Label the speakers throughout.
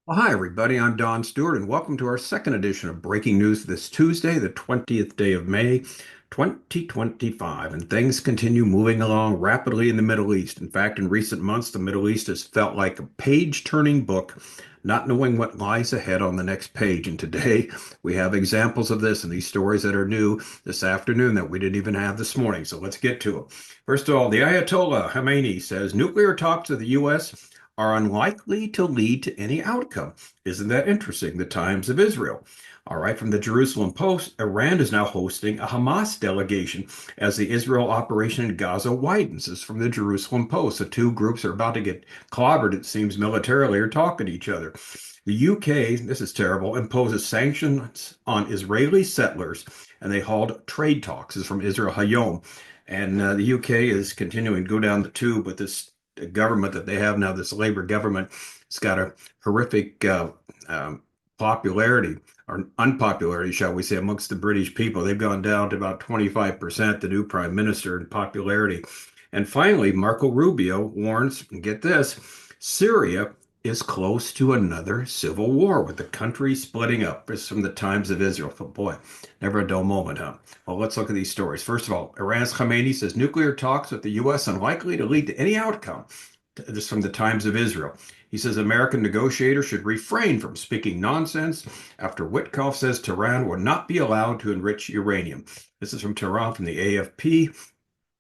Speaker 1: Well, hi, everybody. I'm Don Stewart, and welcome to our second edition of Breaking News this Tuesday, the 20th day of May, 2025. And things continue moving along rapidly in the Middle East. In fact, in recent months, the Middle East has felt like a page-turning book, not knowing what lies ahead on the next page. And today, we have examples of this and these stories that are new this afternoon that we didn't even have this morning. So let's get to them. First of all, the Ayatollah Khamenei says nuclear talks with the U.S. are unlikely to lead to any outcome. Isn't that interesting? The Times of Israel. All right, from the Jerusalem Post, Iran is now hosting a Hamas delegation as the Israel operation in Gaza widens. This is from the Jerusalem Post. The two groups are about to get clobbered, it seems, militarily or talking to each other. The UK, this is terrible, imposes sanctions on Israeli settlers and they halt trade talks. This is from Israel HaYom. And the UK is continuing to go down the tube with this government that they have now, this Labour government. It's got a horrific popularity or unpopularity, shall we say, amongst the British people. They've gone down to about 25%, the new prime minister, in popularity. And finally, Marco Rubio warns, and get this, Syria is close to another civil war with the country splitting up. This is from the Times of Israel. Oh boy, never a dull moment, huh? Well, let's look at these stories. First of all, Iran's Khamenei says nuclear talks with the U.S. unlikely to lead to any outcome. This is from the Times of Israel. He says American negotiators should refrain from speaking nonsense after Witkoff says Tehran will not be allowed to enrich uranium. This is from Tehran, from the AFP.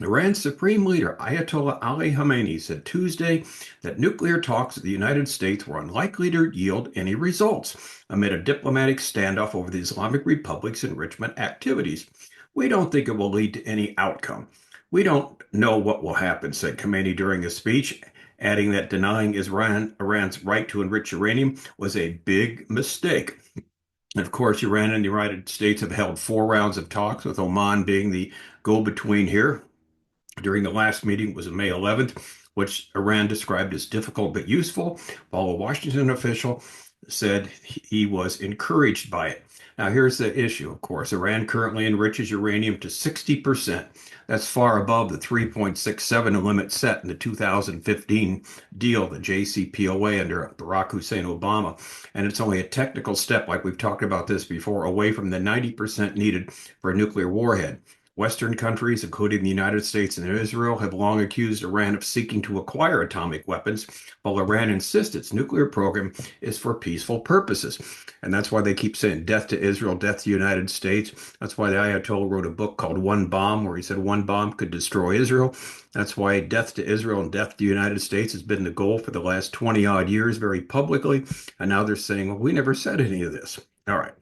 Speaker 1: Iran's Supreme Leader Ayatollah Ali Khamenei said Tuesday that nuclear talks with the United States were unlikely to yield any results amid a diplomatic standoff over the Islamic Republic's enrichment activities. We don't think it will lead to any outcome. We don't know what will happen, said Khamenei during a speech, adding that denying Iran's right to enrich uranium was a big mistake. And of course, Iran and the United States have held 4 rounds of talks, with Oman being the go-between here. During the last meeting was on May 11th, which Iran described as difficult but useful, while a Washington official said he was encouraged by it. Now, here's the issue, of course. Iran currently enriches uranium to 60%. That's far above the 3.67 limit set in the 2015 deal, the JCPOA under Barack Hussein Obama. And it's only a technical step, like we've talked about this before, away from the 90% needed for a nuclear warhead. Western countries, including the United States and Israel, have long accused Iran of seeking to acquire atomic weapons, while Iran insists its nuclear program is for peaceful purposes. And that's why they keep saying death to Israel, death to the United States. That's why the Ayatollah wrote a book called One Bomb, where he said one bomb could destroy Israel. That's why death to Israel and death to the United States has been the goal for the last 20 odd years, very publicly. And now they're saying, well, we never said any of this. All right.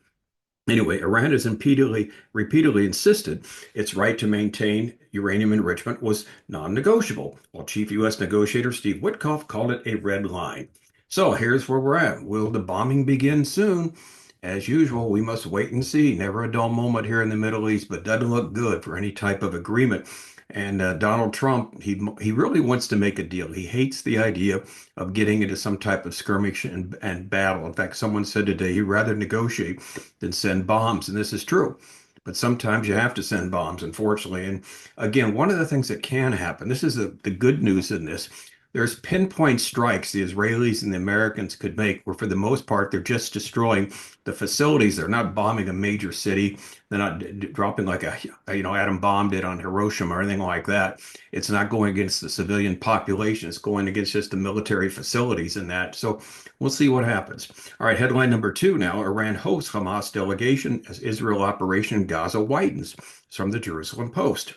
Speaker 1: Anyway, Iran has repeatedly insisted its right to maintain uranium enrichment was non-negotiable, while Chief U.S. Negotiator Steve Witkoff called it a red line. So here's where we're at. Will the bombing begin soon? As usual, we must wait and see. Never a dull moment here in the Middle East, but doesn't look good for any type of agreement. And Donald Trump, he really wants to make a deal. He hates the idea of getting into some type of skirmish and battle. In fact, someone said today he'd rather negotiate than send bombs, and this is true. But sometimes you have to send bombs, unfortunately. And again, one of the things that can happen, this is the good news in this, there's pinpoint strikes the Israelis and the Americans could make, where for the most part, they're just destroying the facilities. They're not bombing a major city. They're not dropping like a atom bomb did on Hiroshima or anything like that. It's not going against the civilian population. It's going against just the military facilities and that. So we'll see what happens. All right, headline number 2 now. Iran hosts Hamas delegation as Israel operation in Gaza widens. It's from the Jerusalem Post.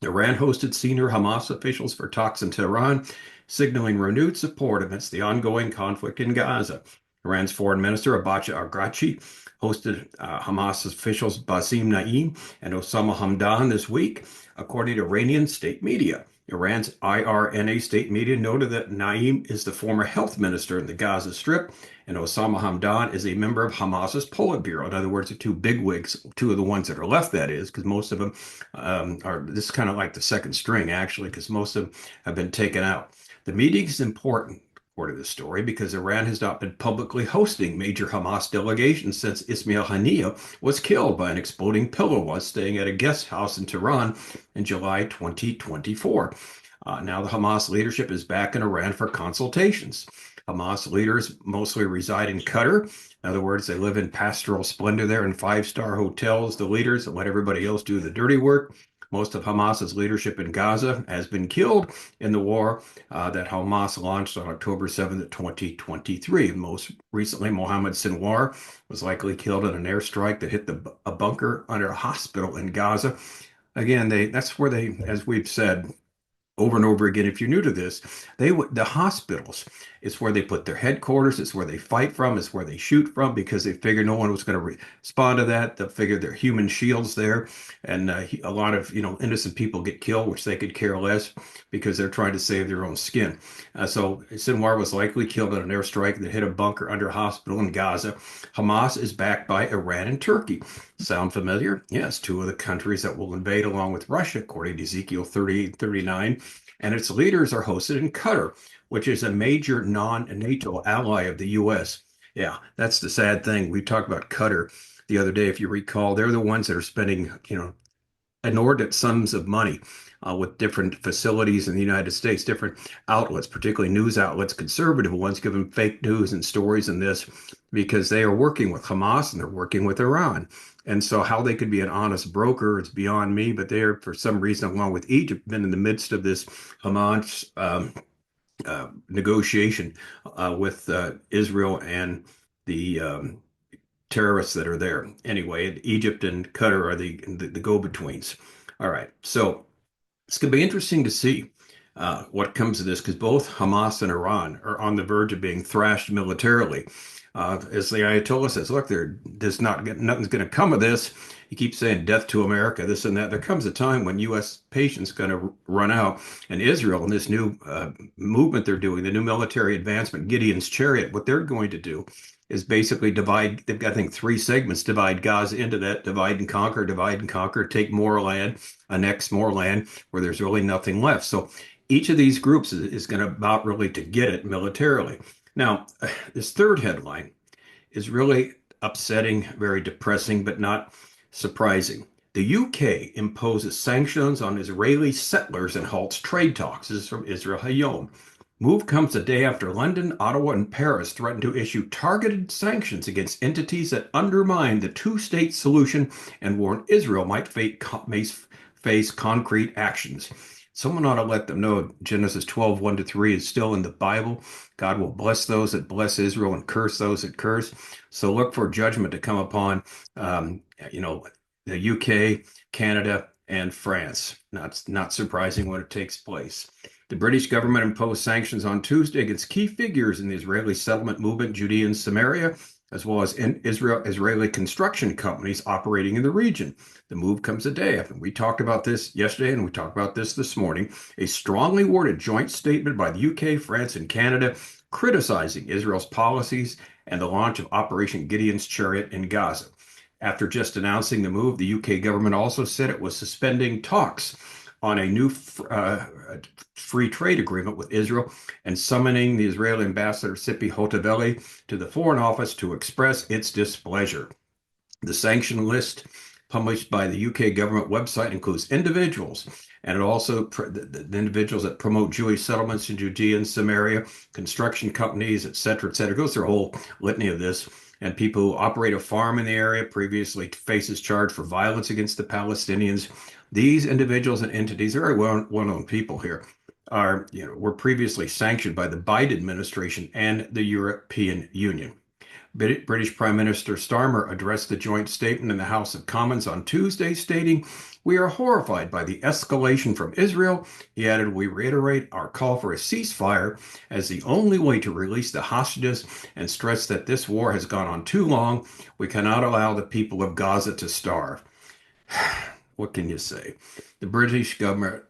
Speaker 1: Iran hosted senior Hamas officials for talks in Tehran, signaling renewed support amidst the ongoing conflict in Gaza. Iran's foreign minister Abbas Araghchi hosted Hamas officials Basim Naim and Osama Hamdan this week, according to Iranian state media. Iran's IRNA state media noted that Naim is the former health minister in the Gaza Strip, and Osama Hamdan is a member of Hamas's Politburo. In other words, the two bigwigs, two of the ones that are left, that is, because most of them are, this is kind of like the second string, actually, because most of them have been taken out. The meeting is important, according to the story, because Iran has not been publicly hosting major Hamas delegations since Ismail Haniyeh was killed by an exploding pillow while staying at a guest house in Tehran in July 2024. Now the Hamas leadership is back in Iran for consultations. Hamas leaders mostly reside in Qatar. In other words, they live in pastoral splendor there in five-star hotels, the leaders, and let everybody else do the dirty work. Most of Hamas's leadership in Gaza has been killed in the war that Hamas launched on October 7th, 2023. Most recently, Mohammed Sinwar was likely killed in an airstrike that hit a bunker under a hospital in Gaza. Again, that's where they, as we've said, over and over again. If you're new to this, the hospitals is where they put their headquarters. It's where they fight from. It's where they shoot from because they figure no one was going to respond to that. They figure they're human shields there, and a lot of innocent people get killed, which they could care less because they're trying to save their own skin. So Sinwar was likely killed in an airstrike that hit a bunker under a hospital in Gaza. Hamas is backed by Iran and Turkey. Sound familiar? Yes, two of the countries that will invade along with Russia, according to Ezekiel 38:39. And its leaders are hosted in Qatar, which is a major non-NATO ally of the U.S. Yeah, that's the sad thing. We talked about Qatar the other day, if you recall. They're the ones that are spending, inordinate sums of money with different facilities in the United States, different outlets, particularly news outlets, conservative ones, giving fake news and stories in this because they are working with Hamas and they're working with Iran. And so how they could be an honest broker, it's beyond me, but they're, for some reason, along with Egypt, been in the midst of this Hamas negotiation with Israel and the terrorists that are there. Anyway, Egypt and Qatar are the go-betweens. All right, so it's going to be interesting to see what comes of this because both Hamas and Iran are on the verge of being thrashed militarily. As the Ayatollah says, look, nothing's going to come of this. He keeps saying death to America, this and that. There comes a time when U.S. patience is going to run out, and Israel and this new movement they're doing, the new military advancement, Gideon's Chariot, what they're going to do is basically divide. They've got, I think, three segments: divide Gaza into that, divide and conquer, take more land, annex more land where there's really nothing left. So each of these groups is going to about really to get it militarily. Now, this third headline is really upsetting, very depressing, but not surprising. The UK imposes sanctions on Israeli settlers and halts trade talks. This is from Israel HaYom. Move comes a day after London, Ottawa, and Paris threatened to issue targeted sanctions against entities that undermine the two-state solution and warn Israel might face concrete actions. Someone ought to let them know Genesis 12:1-3 is still in the Bible. God will bless those that bless Israel and curse those that curse. So look for judgment to come upon, the UK, Canada, and France. Not surprising when it takes place. The British government imposed sanctions on Tuesday against key figures in the Israeli settlement movement, Judea and Samaria, as well as Israeli construction companies operating in the region. The move comes a day after we talked about this yesterday and we talked about this morning. A strongly worded joint statement by the UK, France, and Canada criticizing Israel's policies and the launch of Operation Gideon's Chariot in Gaza. After just announcing the move, the UK government also said it was suspending talks on a new free trade agreement with Israel and summoning the Israeli ambassador Tzipi Hotovely to the Foreign Office to express its displeasure. The sanction list published by the UK government website includes individuals, and it also the individuals that promote Jewish settlements in Judea and Samaria, construction companies, et cetera, et cetera. It goes through a whole litany of this. And people who operate a farm in the area previously faces charge for violence against the Palestinians. These individuals and entities, very well-known people here, were previously sanctioned by the Biden administration and the European Union. British Prime Minister Starmer addressed the joint statement in the House of Commons on Tuesday, stating, "We are horrified by the escalation from Israel." He added, "We reiterate our call for a ceasefire as the only way to release the hostages and stress that this war has gone on too long. We cannot allow the people of Gaza to starve." What can you say? The British government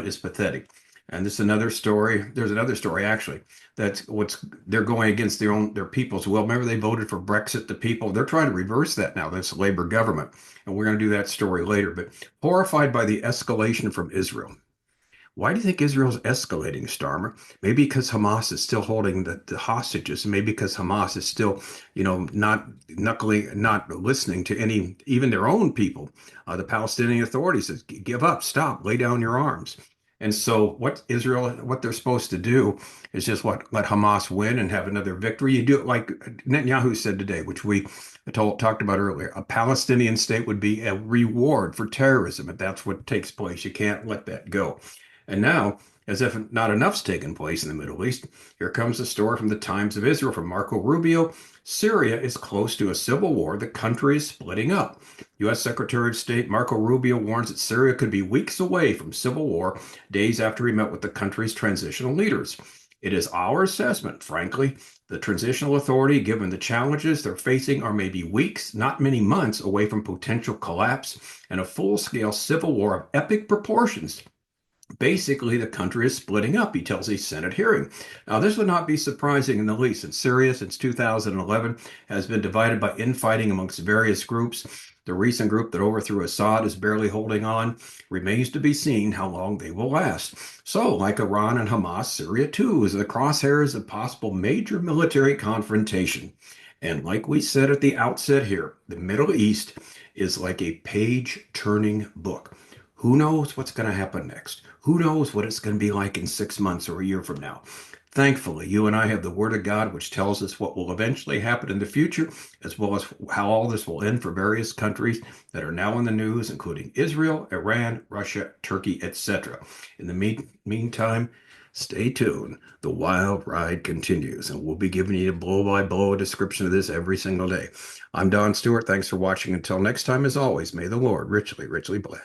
Speaker 1: is pathetic. And this is another story. There's another story actually. They're going against their people's will. Remember, they voted for Brexit. The people, they're trying to reverse that now. This Labour government, and we're going to do that story later. But horrified by the escalation from Israel. Why do you think Israel's escalating, Starmer? Maybe because Hamas is still holding the hostages. Maybe because Hamas is still, not listening to even their own people. The Palestinian authorities says, give up, stop, lay down your arms. And so what they're supposed to do is just let Hamas win and have another victory. You do it like Netanyahu said today, which we talked about earlier. A Palestinian state would be a reward for terrorism, if that's what takes place. You can't let that go. And now, as if not enough's taken place in the Middle East, here comes a story from the Times of Israel from Marco Rubio. Syria is close to a civil war. The country is splitting up. U.S. Secretary of State Marco Rubio warns that Syria could be weeks away from civil war, days after he met with the country's transitional leaders. It is our assessment, frankly, the transitional authority, given the challenges they're facing, are maybe weeks, not many months, away from potential collapse and a full-scale civil war of epic proportions. Basically, the country is splitting up, he tells a Senate hearing. Now, this would not be surprising in the least, since Syria, since 2011, has been divided by infighting amongst various groups. The recent group that overthrew Assad is barely holding on. Remains to be seen how long they will last. So, like Iran and Hamas, Syria too is in the crosshairs of possible major military confrontation. And like we said at the outset here, the Middle East is like a page-turning book. Who knows what's going to happen next? Who knows what it's going to be like in 6 months or a year from now? Thankfully, you and I have the Word of God, which tells us what will eventually happen in the future, as well as how all this will end for various countries that are now in the news, including Israel, Iran, Russia, Turkey, etc. In the meantime, stay tuned. The wild ride continues, and we'll be giving you a blow-by-blow description of this every single day. I'm Don Stewart. Thanks for watching. Until next time, as always, may the Lord richly, richly bless.